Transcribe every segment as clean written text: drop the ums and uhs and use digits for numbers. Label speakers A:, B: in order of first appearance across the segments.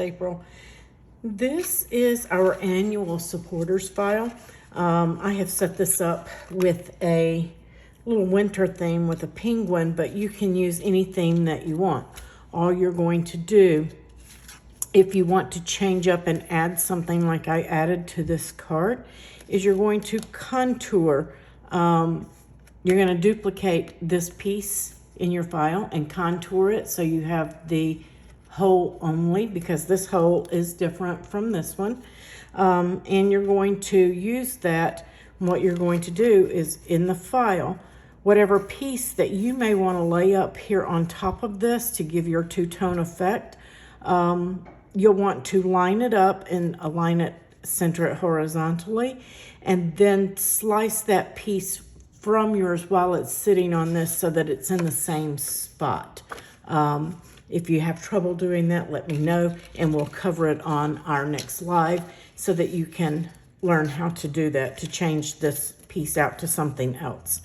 A: it's April. This is our annual supporters file. I have set this up with a little winter theme with a penguin, but you can use any theme that you want. All you're going to do, if you want to change up and add something like I added to this card, is you're going to contour. You're going to duplicate this piece in your file and contour it so you have the hole only, because this hole is different from this one. And you're going to use that. What you're going to do is in the file, whatever piece that you may want to lay up here on top of this to give your two-tone effect, you'll want to line it up and align it, center it horizontally, and then slice that piece from yours while it's sitting on this so that it's in the same spot. If you have trouble doing that, let me know, and we'll cover it on our next live so that you can learn how to do that, to change this piece out to something else.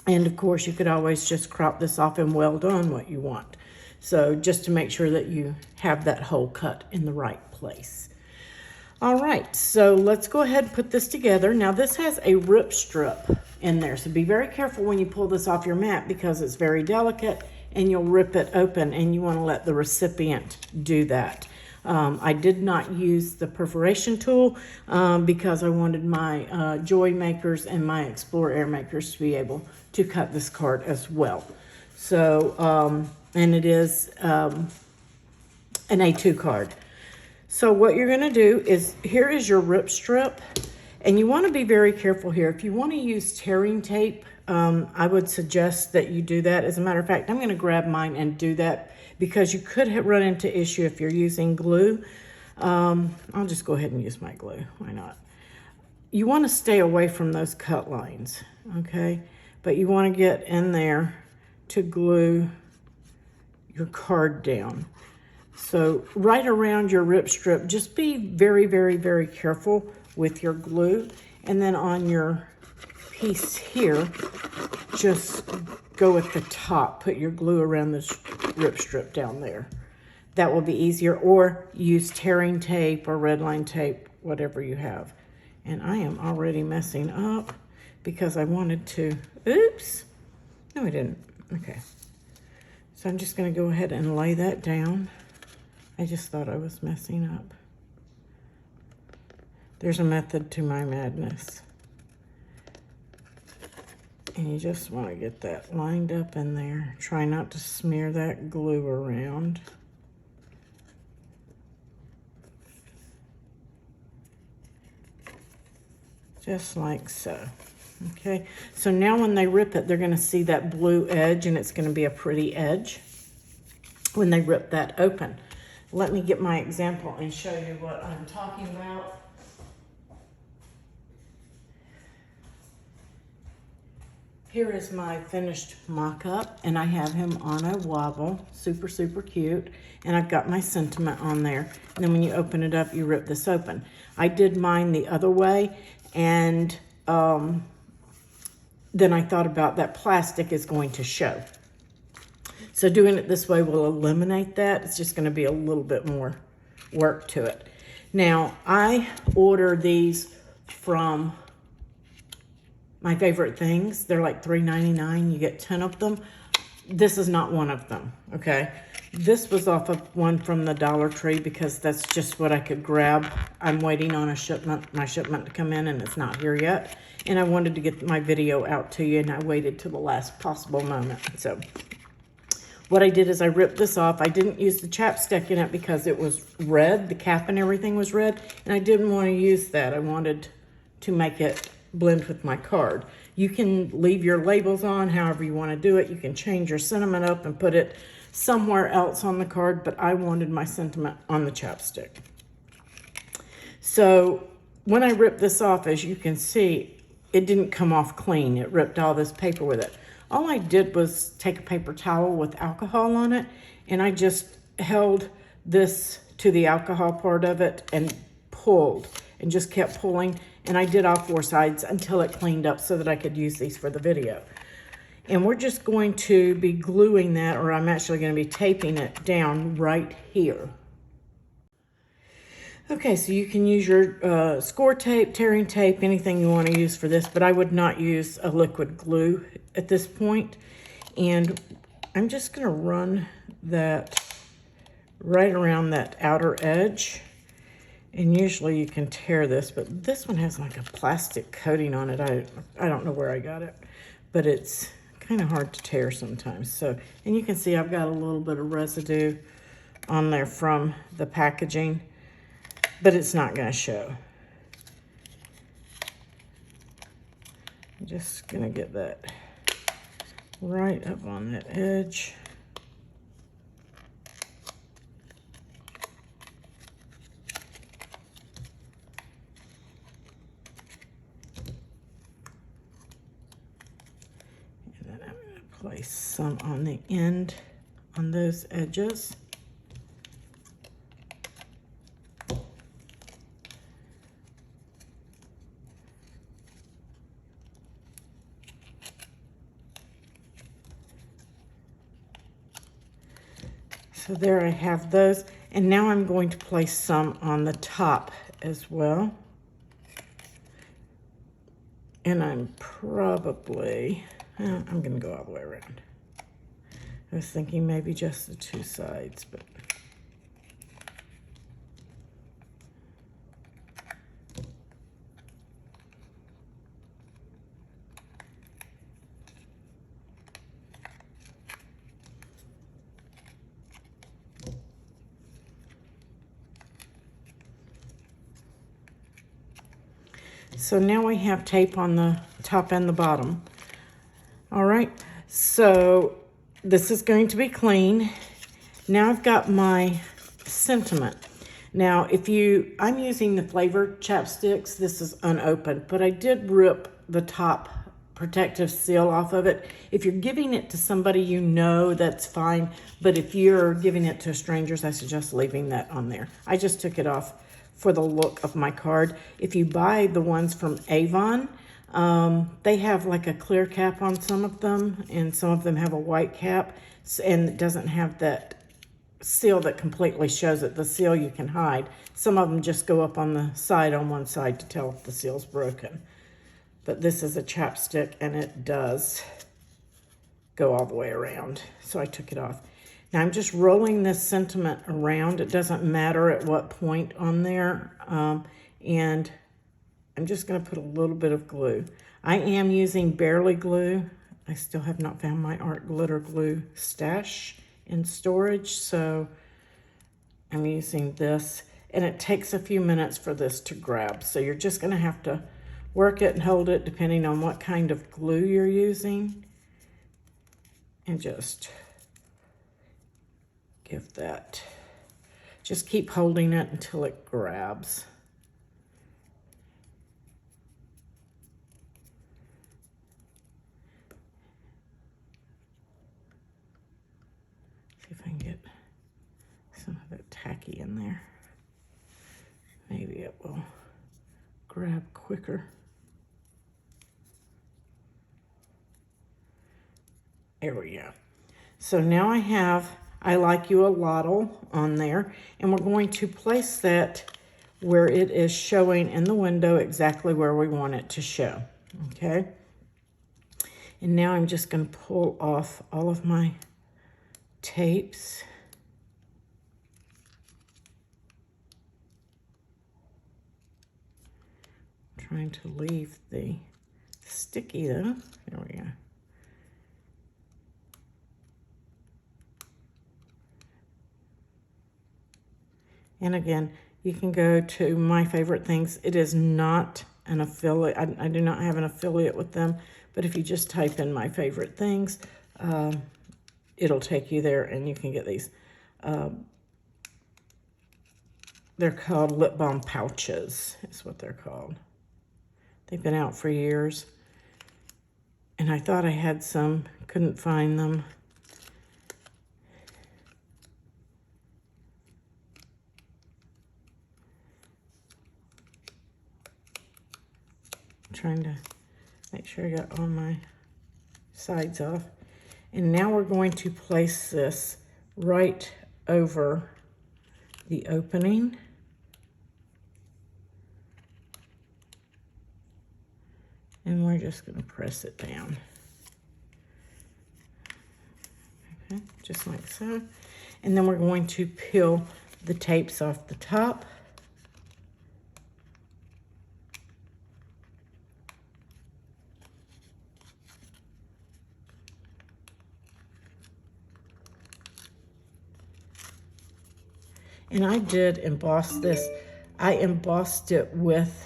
A: And of course, you could always just crop this off and weld on what you want. So just to make sure that you have that hole cut in the right place. All right, so let's go ahead and put this together. Now this has a rip strip in there, so be very careful when you pull this off your mat because it's very delicate and you'll rip it open, and you want to let the recipient do that. I did not use the perforation tool because I wanted my Joy makers and my Explore Air makers to be able to cut this card as well. So, and it is an A2 card. So what you're going to do is, here is your rip strip, and you want to be very careful here. If you want to use tearing tape, I would suggest that you do that. As a matter of fact, I'm going to grab mine and do that because you could run into issue if you're using glue. I'll just go ahead and use my glue. Why not? You want to stay away from those cut lines, okay? But you want to get in there to glue your card down. So right around your rip strip, just be very, very, very careful with your glue. And then on your piece here, just go at the top, put your glue around this rip strip down there. That will be easier, or use tearing tape or red line tape, whatever you have. And I am already messing up because I wanted to, oops, no I didn't, okay. So I'm just gonna go ahead and lay that down. I just thought I was messing up. There's a method to my madness. And you just want to get that lined up in there. Try not to smear that glue around. Just like so. Okay, so now when they rip it, they're going to see that blue edge, and it's going to be a pretty edge when they rip that open. Let me get my example and show you what I'm talking about. Here is my finished mock-up, and I have him on a wobble, super, super cute. And I've got my sentiment on there. And then when you open it up, you rip this open. I did mine the other way, and then I thought about that plastic is going to show. So doing it this way will eliminate that. It's just going to be a little bit more work to it. Now, I order these from My Favorite Things. They're like $3.99. You get 10 of them. This is not one of them, okay? This was off of one from the Dollar Tree because that's just what I could grab. I'm waiting on a shipment, my shipment to come in, and it's not here yet. And I wanted to get my video out to you, and I waited till the last possible moment. So what I did is I ripped this off. I didn't use the chapstick in it because it was red. The cap and everything was red, and I didn't want to use that. I wanted to make it blend with my card. You can leave your labels on however you want to do it. You can change your sentiment up and put it somewhere else on the card, but I wanted my sentiment on the chapstick. So when I ripped this off, as you can see, it didn't come off clean. It ripped all this paper with it. All I did was take a paper towel with alcohol on it, and I just held this to the alcohol part of it and pulled and just kept pulling. And I did all four sides until it cleaned up so that I could use these for the video. And we're just going to be gluing that, or I'm actually going to be taping it down right here. Okay, so you can use your score tape, tearing tape, anything you want to use for this, but I would not use a liquid glue at this point. And I'm just going to run that right around that outer edge. And usually you can tear this, but this one has like a plastic coating on it. I don't know where I got it, but it's kind of hard to tear sometimes. So, and you can see I've got a little bit of residue on there from the packaging, but it's not going to show. I'm just going to get that right up on that edge. And then I'm going to place some on the end on those edges. So there I have those, and now I'm going to place some on the top as well. And I'm probably, I'm gonna go all the way around. I was thinking maybe just the two sides, but. So now we have tape on the top and the bottom. All right, so this is going to be clean. Now I've got my sentiment. Now, I'm using the flavor chapsticks. This is unopened, but I did rip the top protective seal off of it. If you're giving it to somebody you know, that's fine. But if you're giving it to strangers, I suggest leaving that on there. I just took it off for the look of my card. If you buy the ones from Avon, they have like a clear cap on some of them, and some of them have a white cap, and it doesn't have that seal that completely shows it. The seal you can hide. Some of them just go up on the side on one side to tell if the seal's broken. But this is a chapstick, and it does go all the way around. So I took it off. Now I'm just rolling this sentiment around. It doesn't matter at what point on there. And I'm just going to put a little bit of glue. I am using Barely glue. I still have not found my art glitter glue stash in storage, so I'm using this. And it takes a few minutes for this to grab. So you're just going to have to work it and hold it depending on what kind of glue you're using. And just give that, just keep holding it until it grabs. See if I can get some of that tacky in there. Maybe it will grab quicker. There we go. So now I have I Like You a Lottle on there, and we're going to place that where it is showing in the window exactly where we want it to show, okay? And now I'm just going to pull off all of my tapes. I'm trying to leave the sticky though. There we go. And again, you can go to My Favorite Things. It is not an affiliate. I do not have an affiliate with them. But if you just type in My Favorite Things, it'll take you there and you can get these. They're called lip balm pouches, is what they're called. They've been out for years. And I thought I had some, couldn't find them. Trying to make sure I got all my sides off. And now we're going to place this right over the opening. And we're just going to press it down. Okay, just like so. And then we're going to peel the tapes off the top. And I did emboss this. I embossed it with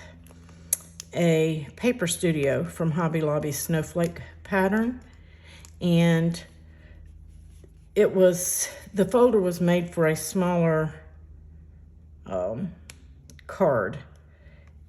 A: a paper studio from Hobby Lobby snowflake pattern. And it was, the folder was made for a smaller card.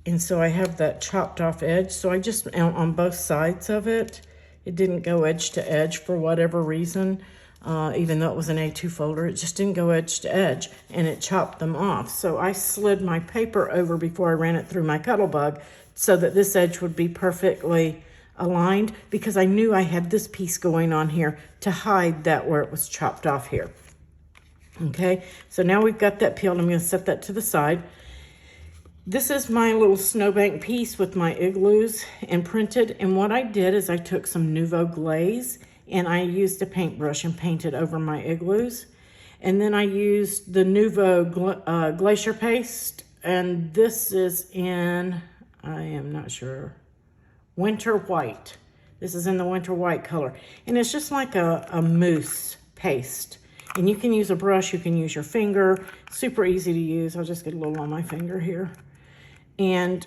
A: And so I have that chopped off edge. So I just, on both sides of it, it didn't go edge to edge for whatever reason. Even though it was an A2 folder, it just didn't go edge to edge, and it chopped them off. So I slid my paper over before I ran it through my Cuttlebug so that this edge would be perfectly aligned, because I knew I had this piece going on here to hide that where it was chopped off here. Okay, so now we've got that peeled. I'm going to set that to the side. This is my little snowbank piece with my igloos and printed, and what I did is I took some Nouveau Glaze and I used a paintbrush and painted over my igloos. And then I used the Nouveau Glacier Paste, and this is in, I am not sure, Winter White. This is in the Winter White color. And it's just like a mousse paste. And you can use a brush, you can use your finger. Super easy to use. I'll just get a little on my finger here. And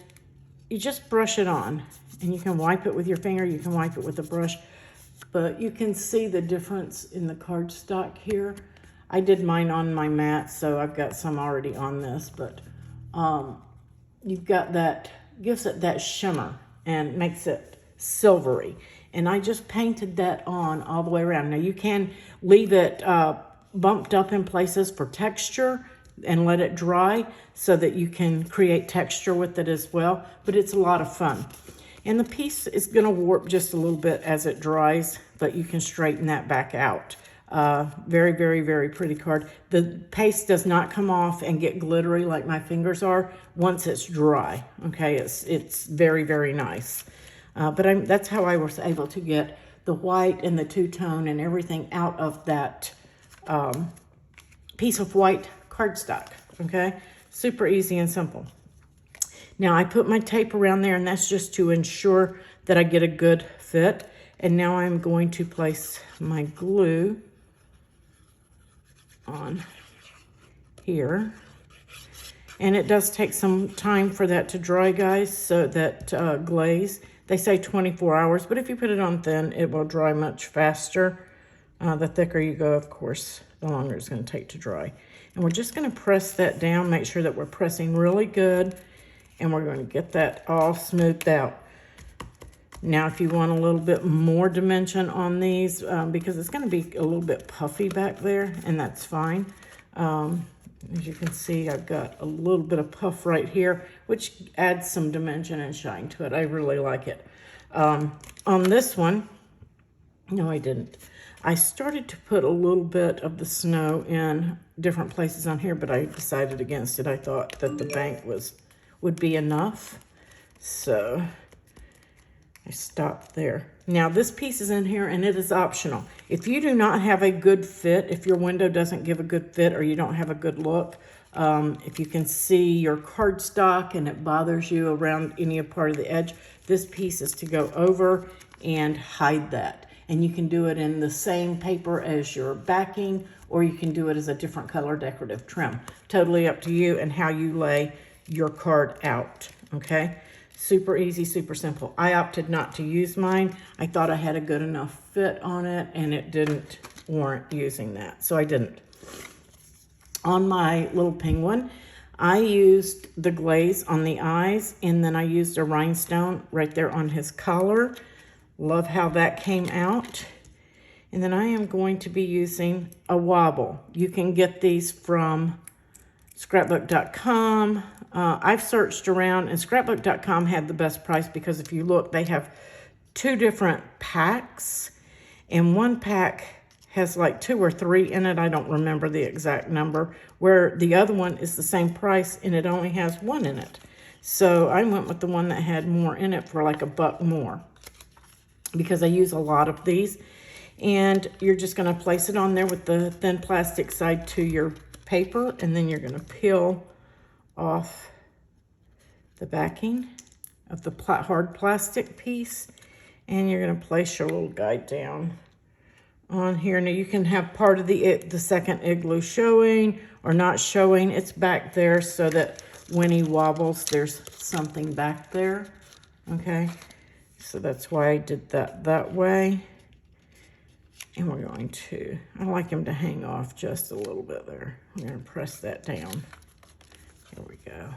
A: you just brush it on. And you can wipe it with your finger, you can wipe it with a brush. But you can see the difference in the cardstock here. I did mine on my mat, so I've got some already on this, but you've got that, gives it that shimmer and makes it silvery. And I just painted that on all the way around. Now you can leave it bumped up in places for texture and let it dry so that you can create texture with it as well, but it's a lot of fun. And the piece is going to warp just a little bit as it dries, but you can straighten that back out. Very, very, very pretty card. The paste does not come off and get glittery like my fingers are once it's dry. Okay, it's very, very nice. But that's how I was able to get the white and the two-tone and everything out of that piece of white cardstock. Okay, super easy and simple. Now I put my tape around there, and that's just to ensure that I get a good fit. And now I'm going to place my glue on here. And it does take some time for that to dry, guys, so that glaze. They say 24 hours, but if you put it on thin, it will dry much faster. The thicker you go, of course, the longer it's going to take to dry. And we're just going to press that down, make sure that we're pressing really good. And we're going to get that all smoothed out. Now, if you want a little bit more dimension on these, because it's going to be a little bit puffy back there, and that's fine. As you can see, I've got a little bit of puff right here, which adds some dimension and shine to it. I really like it. On this one, no, I didn't. I started to put a little bit of the snow in different places on here, but I decided against it. I thought that the bank would be enough, so I stopped there. Now this piece is in here, and it is optional. If you do not have a good fit, if your window doesn't give a good fit or you don't have a good look, if you can see your cardstock and it bothers you around any part of the edge, this piece is to go over and hide that. And you can do it in the same paper as your backing, or you can do it as a different color decorative trim. Totally up to you and how you lay your card out. Okay, super easy, super simple. I opted not to use mine. I thought I had a good enough fit on it, and it didn't warrant using that, so I didn't. On my little penguin, I used the glaze on the eyes, and then I used a rhinestone right there on his collar. Love how that came out. And then I am going to be using a wobble. You can get these from scrapbook.com. I've searched around, and scrapbook.com had the best price, because if you look, they have 2 different packs, and one pack has like 2 or 3 in it. I don't remember the exact number, where the other one is the same price and it only has 1 in it. So I went with the one that had more in it for like $1 more, because I use a lot of these. And you're just going to place it on there with the thin plastic side to your paper, and then you're going to peel off the backing of the hard plastic piece, and you're going to place your little guide down on here. Now you can have part of the second igloo showing or not showing. It's back there so that when he wobbles, there's something back there. Okay, so that's why I did that way. And we're going to, I like him to hang off just a little bit there. I'm going to press that down. Here we go.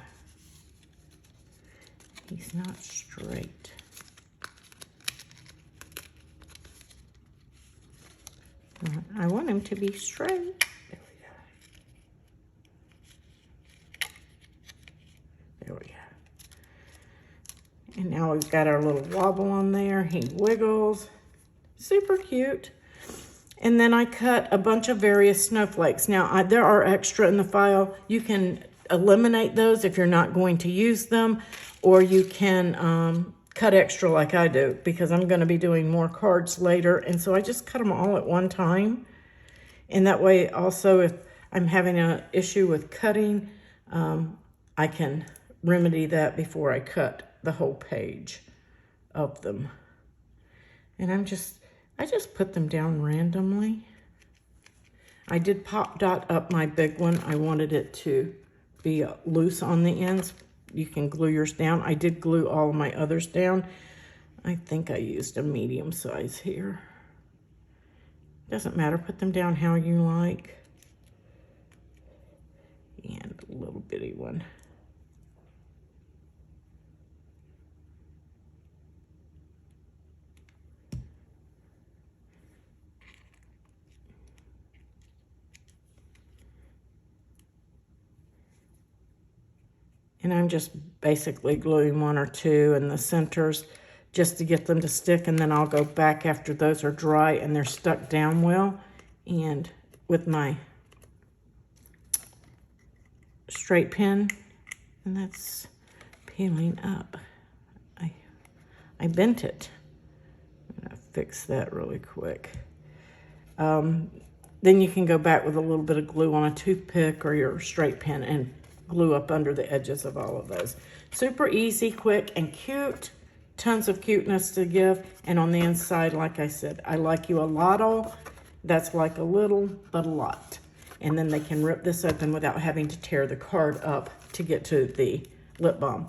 A: He's not straight. I want him to be straight. There we go. There we go. And now we've got our little wobble on there. He wiggles. Super cute. And then I cut a bunch of various snowflakes. Now, there are extra in the file. You can eliminate those if you're not going to use them, or you can cut extra like I do, because I'm going to be doing more cards later. And so I just cut them all at one time. And that way also, if I'm having an issue with cutting, I can remedy that before I cut the whole page of them. And I just put them down randomly. I did pop dot up my big one. I wanted it to be loose on the ends. You can glue yours down. I did glue all of my others down. I think I used a medium size here. Doesn't matter, put them down how you like. And a little bitty one. And I'm just basically gluing 1 or 2 in the centers just to get them to stick. And then I'll go back after those are dry and they're stuck down well. And with my straight pin, and that's peeling up. I bent it. I'm gonna fix that really quick. Then you can go back with a little bit of glue on a toothpick or your straight pin and glue up under the edges of all of those. Super easy, quick, and cute. Tons of cuteness to give. And on the inside, like I said, I like you a lot. That's like a little, but a lot. And then they can rip this open without having to tear the card up to get to the lip balm.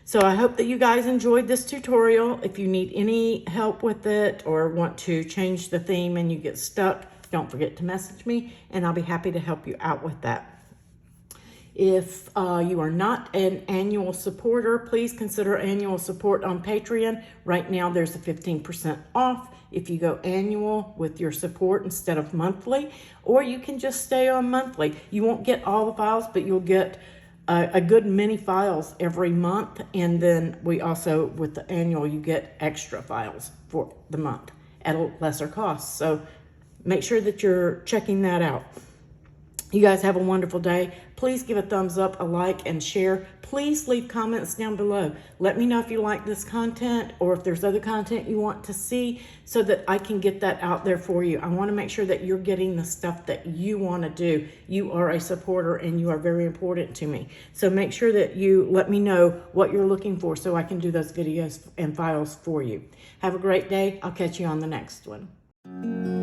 A: So I hope that you guys enjoyed this tutorial. If you need any help with it or want to change the theme and you get stuck, don't forget to message me and I'll be happy to help you out with that. If you are not an annual supporter, please consider annual support on Patreon. Right now, there's a 15% off if you go annual with your support instead of monthly, or you can just stay on monthly. You won't get all the files, but you'll get a good many files every month. And then we also, with the annual, you get extra files for the month at a lesser cost. So make sure that you're checking that out. You guys have a wonderful day. Please give a thumbs up, a like, and share. Please leave comments down below. Let me know if you like this content or if there's other content you want to see so that I can get that out there for you. I want to make sure that you're getting the stuff that you want to do. You are a supporter and you are very important to me. So make sure that you let me know what you're looking for so I can do those videos and files for you. Have a great day. I'll catch you on the next one.